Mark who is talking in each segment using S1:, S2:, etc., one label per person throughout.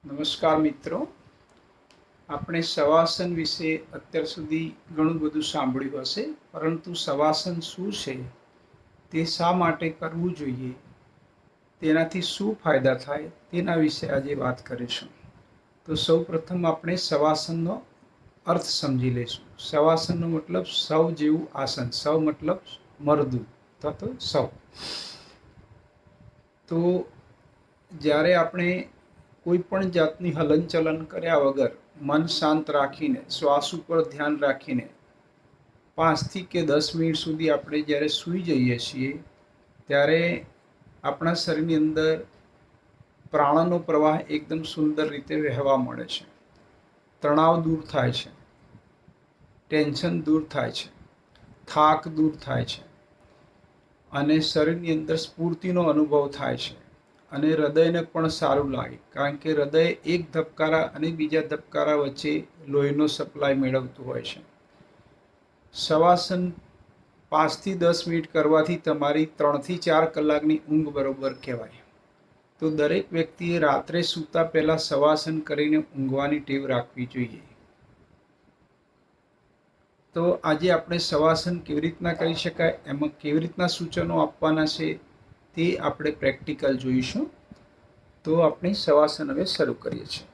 S1: નમસ્કાર મિત્રો, આપણે શવાસન વિશે અત્યાર સુધી ઘણું બધું સાંભળ્યું હશે, પરંતુ શવાસન શું છે, તે શા માટે કરવું જોઈએ, તેનાથી શું ફાયદા થાય તેના વિશે આજે વાત કરીશું. તો સૌ પ્રથમ આપણે શવાસનનો અર્થ સમજી લઈશું. શવાસનનો મતલબ સૌ જેવું આસન. સૌ મતલબ મરદું અથવા તો સૌ. તો જ્યારે આપણે કોઈ પણ જાતની હલનચલન કર્યા વગર મન શાંત રાખીને શ્વાસ ઉપર ધ્યાન રાખીને 5 કે 10 મિનિટ સુધી આપણે જ્યારે સૂઈ જઈએ છીએ ત્યારે આપણા શરીરની અંદર પ્રાણનો પ્રવાહ એકદમ સુંદર રીતે વહેવા મળે છે. તણાવ દૂર થાય છે, ટેન્શન દૂર થાય છે, થાક દૂર થાય છે અને શરીરની અંદર સ્ફૂર્તિનો અનુભવ થાય છે. અને હૃદયને પણ સારું લાગે, કારણ કે હૃદય એક ધબકારા અને બીજા ધબકારા વચ્ચે લોહીનો સપ્લાય મેળવતું હોય છે. શવાસન 5 થી 10 મિનિટ કરવાથી તમારી 3 થી 4 કલાકની ઊંઘ બરોબર કહેવાય. તો દરેક વ્યક્તિએ રાત્રે સૂતા પહેલાં શવાસન કરીને ઊંઘવાની ટેવ રાખવી જોઈએ. તો આજે આપણે શવાસન કેવી રીતના કરી શકાય, એમાં કેવી રીતના સૂચનો આપવાના છે, તે આપણે પ્રેક્ટિકલ જોઈશું. તો આપણે શવાસન હવે શરૂ કરીએ છીએ.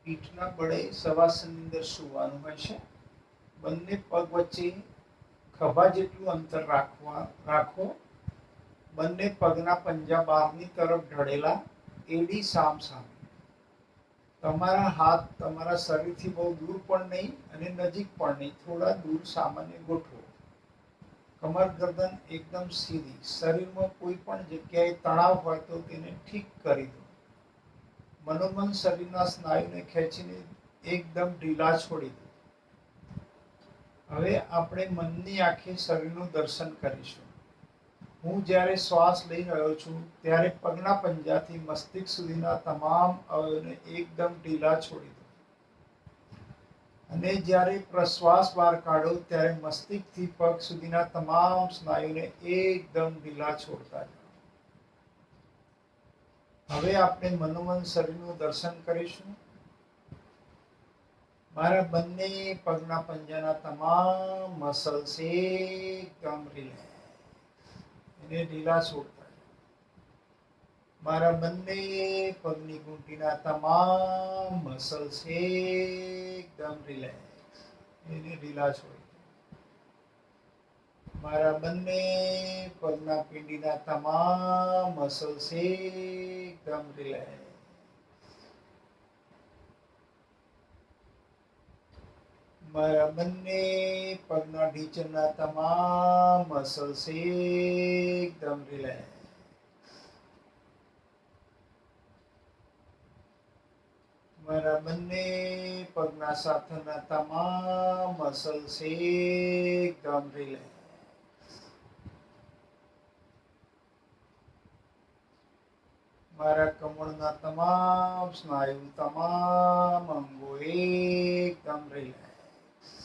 S1: પીઠના બળે શવાસનની અંદર સૂવાનું હોય છે. બંને પગ વચ્ચે ખભા જેટલું અંતર રાખો. બંને પગના પંજા બહારની તરફ ઢળેલા, એડી સામ સામે. તમારા હાથ તમારા શરીરથી બહુ દૂર પણ નહીં અને નજીક પણ નહીં, થોડા દૂર સામાન્ય ગોઠવો. કમર ગરદન એકદમ સીધી. શરીરમાં કોઈ પણ જગ્યાએ તણાવ હોય તો તેને ઠીક કરી દો. મનોમન શરીરના સ્નાયુને ખેંચીને એકદમ ઢીલા છોડી દો. હવે આપણે મનની આંખે શરીરનું દર્શન કરીશું. હું જ્યારે શ્વાસ લઈ રહ્યો છું ત્યારે પગના પંજાથી મસ્તિષ્ક સુધીના તમામ અવયવોને એકદમ ઢીલા છોડી દો. અને જ્યારે પ્રશ્વાસ બહાર કાઢો ત્યારે મસ્તિષ્કથી પગ સુધીના તમામ સ્નાયુને એકદમ ઢીલા છોડતા જાઓ. હવે આપણે મનોમન શરીરનું દર્શન કરીશું. મારા બંને પગના પંજાના તમામ મસલ્સ એકદમ રિલેક્સ, એને ઢીલા છોડતા. મારા બંને પગની ઘૂંટીના તમામ મસલ્સ એકદમ રિલેક્સ, એને ઢીલા છોડી. મારા બંને પગના પીંડીના તમામ મસલ્સ એકદમ રિલેક્સ. મારા બંને પગના ઢીચણના તમામ મસલ્સ એકદમ રિલેક્સ. મારા બંને પગના સાથળના તમામ મસલ્સ એકદમ રિલેક્સ. મારા કમળના તમામ સ્નાયુ, તમામ અંગો એકદમ રિલેક્સ.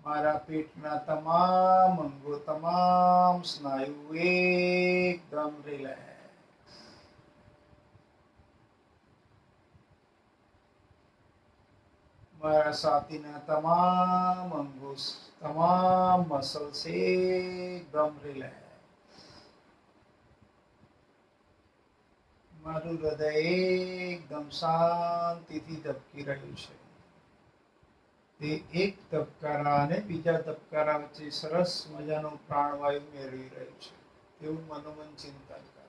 S1: મારા પેટના તમામ અંગો, તમામ સ્નાયુ એકદમ રિલેક્સ. મારા છાતીના તમામ અંગો, તમામ મસલ્સ એકદમ રિલેક્સ. મારું હૃદય એકદમ શાંતિથી ધબકી રહ્યું છે. તે એક ધબકારા અને બીજા ધબકારા વચ્ચે સરસ મજાનું પ્રાણવાયુ મેળવી રહ્યું છે તેવું મનોમન ચિંતન કરો.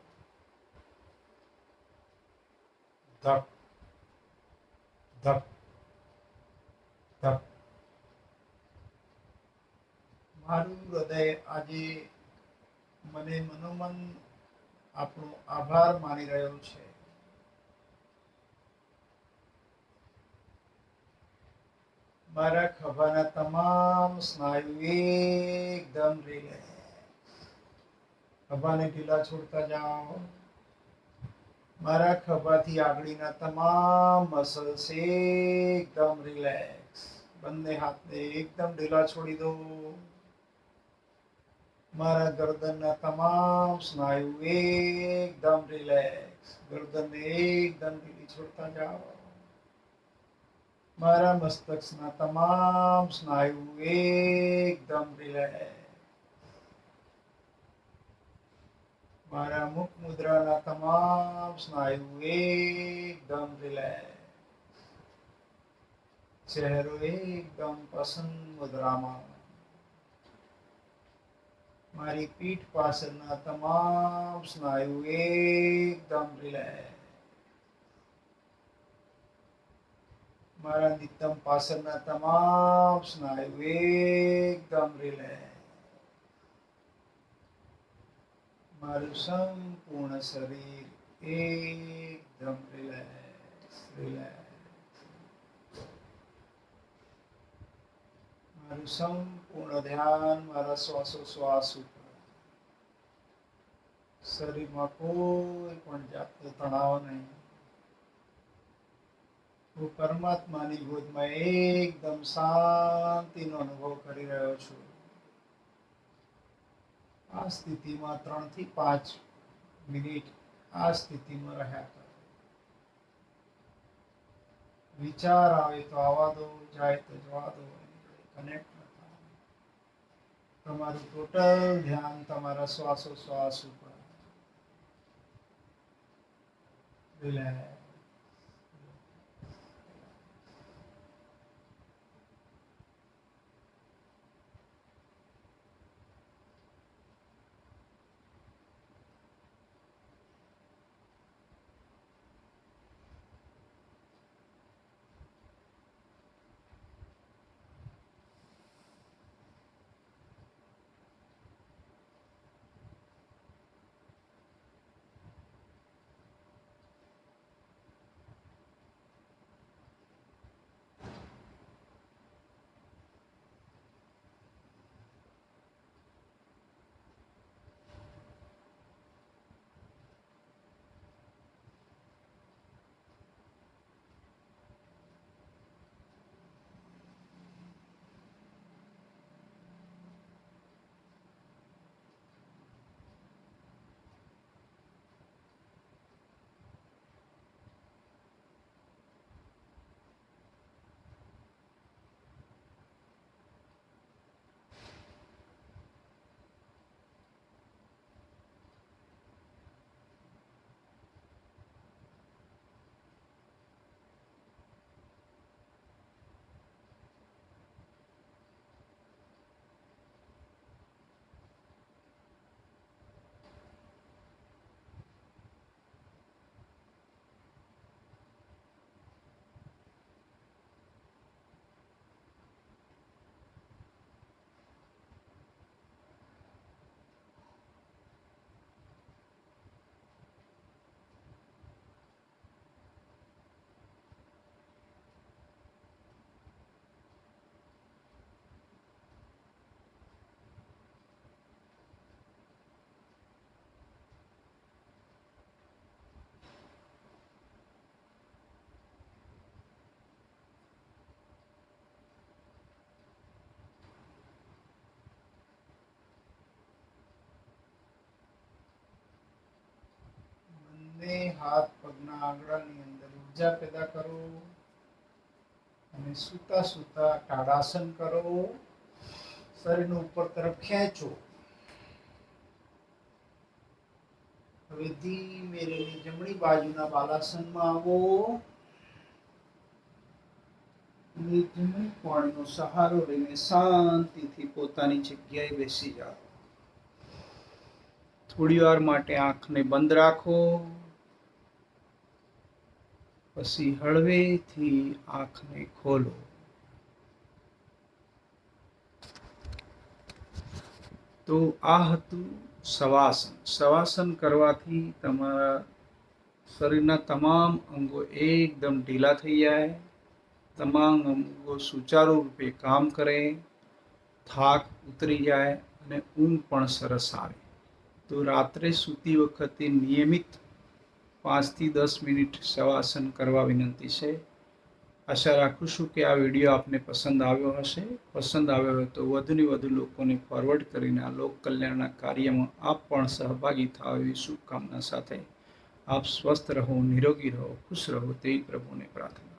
S1: ધક ધક ધક. મારું હૃદય આજે મને મનોમન આપણો આભાર માની રહ્યો છે. મારા ખભાના તમામ સ્નાયુ એકદમ રિલેક્સ. ખભાને ઢીલા છોડતા જાઓ. મારા ખભાથી આગળના તમામ મસલ્સ એકદમ રિલેક્સ. બંને હાથને એકદમ ઢીલા છોડી દો. મારા ગરદનના તમામ સ્નાયુ એકદમ રિલેક્સ. ગરદનને એકદમ ઢીલી છોડતા જાઓ. મારા મસ્તકના તમામ સ્નાયુ એકદમ રિલેક્સ. મારા મુખ મુદ્રાના તમામ સ્નાયુ એકદમ રિલેક્સ. ચહેરો એકદમ પસંદ મુદ્રામાં. મારી પીઠ પાછળના તમામ સ્નાયુ એકદમ રિલેક્સ. મારા નિતંબ પાછળના તમામ સ્નાયુ એકદમ રિલેક્સ. મારું સંપૂર્ણ શરીર એકદમ રિલેક્સ રિલેક્સ. મારું સંપૂર્ણ ધ્યાન મારા શ્વાસોશ્વાસ ઉપર. શરીરમાં કોઈ પણ જાતનો તણાવ નહીં. હું પરમાત્માની ગોદમાં એકદમ શાંતિનો અનુભવ કરી રહ્યો છું. આ સ્થિતિમાં 3 થી 5 મિનિટ આ સ્થિતિમાં રહ્યા કરો. વિચાર આવે તો આવવા દો, જાય તો જવા દો. કનેક્ટ ન થાઓ. તમારું ટોટલ ધ્યાન તમારા શ્વાસોશ્વાસ ઉપર. રિલેક્સ. બંને હાથ પગના આંગળાની અંદર ઊર્જા પેદા કરો અને સૂતા સૂતા તાડાસન કરો. શરીરને ઉપર તરફ ખેંચો. હવે ધીમે રહીને જમણી બાજુના બાલાસનમાં આવો. અને જમણી કોણીનો સહારો લઈને શાંતિથી પોતાની જગ્યાએ બેસી જાઓ. થોડી વાર માટે આંખને બંધ રાખો. પછી હળવેથી આંખને ખોલો. તો આ હતું શવાસન. શવાસન કરવાથી તમારા શરીરના તમામ અંગો એકદમ ઢીલા થઈ જાય. તમામ અંગો સુચારુ રૂપે કામ કરે, થાક ઉતરી જાય અને ઊંઘ પણ સરસ આવે. તો રાત્રે સૂતી વખતે નિયમિત 5 થી 10 મિનિટ શવાસન કરવા વિનંતી છે. આશા રાખું છું કે આ વિડીયો આપને પસંદ આવ્યો હશે. પસંદ આવ્યો હોય તો વધુને વધુ લોકોને ફોરવર્ડ કરીને આ લોક કલ્યાણના કાર્યમાં આપ પણ સહભાગી થાવ એવી શુભકામના સાથે આપ સ્વસ્થ રહો, નિરોગી રહો, ખુશ રહો તેવી પ્રભુને પ્રાર્થના.